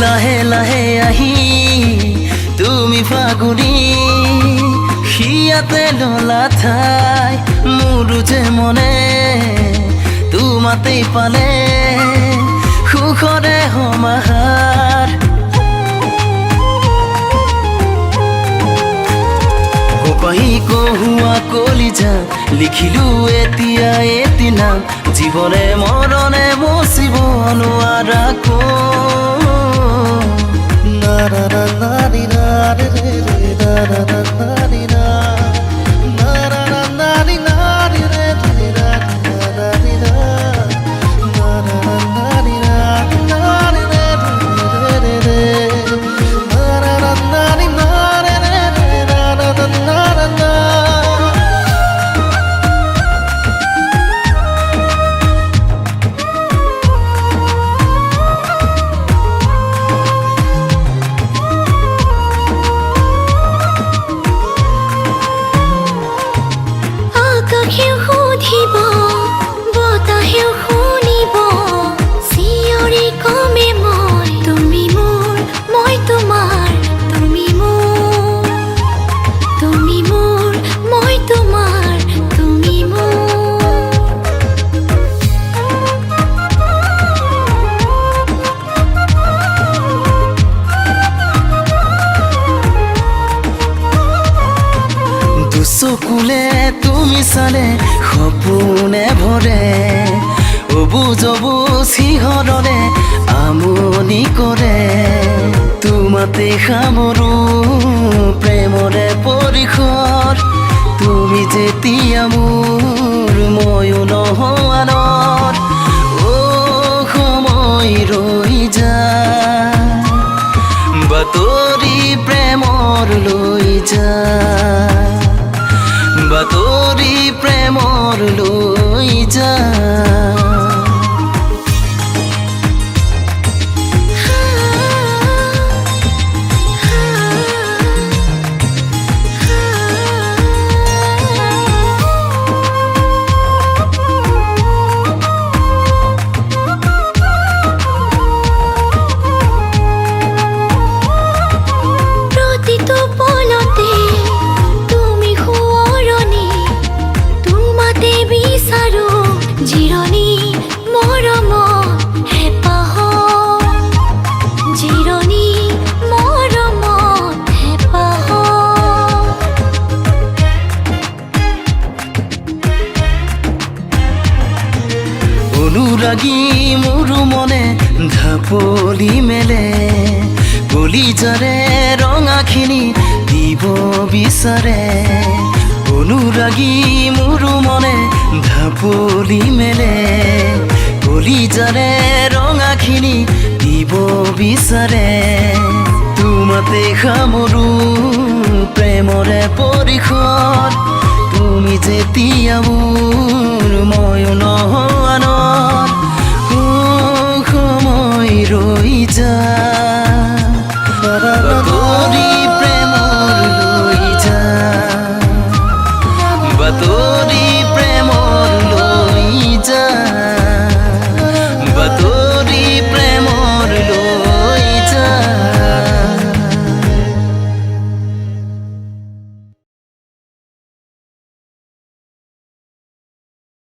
লাহে লাহে আহি তুমি ফাগুনি হিয়াতে ললা ঠাই মোৰো যে মনে তোমাতেই পালে সুখৰে সমাহাৰ কপাহি কহুৱা কলিজা লিখিলো এতিয়া এদিনা জীৱনে মৰণে মচিব নোৱাৰা চকুলে তুমি চালে সপোনে ভৰে অবুজ অবুজ সিহঁতৰে আমনি কৰে তোমাতে সামৰো প্ৰেমৰে পৰিসৰ তুমি যেতিয়া মোৰ ময়ো নহোৱানৰ সময় ৰৈ যা বাতৰি প্ৰেমৰ লৈ যা বাতৰি প্ৰেমৰ লৈ যা অনুৰাগী মোৰো মনে ঢাপলি মেলে কলিজাৰে ৰঙাখিনি দিব বিচাৰে অনুৰাগী মোৰো মনে ঢাপলি মেলে কলিজাৰে ৰঙাখিনি দিব বিচাৰে তোমাতে সামৰো প্ৰেমৰে পৰিসৰ তুমি যেতিয়া মোৰ ময়ো নহোৱানৰ সময় ৰৈ যা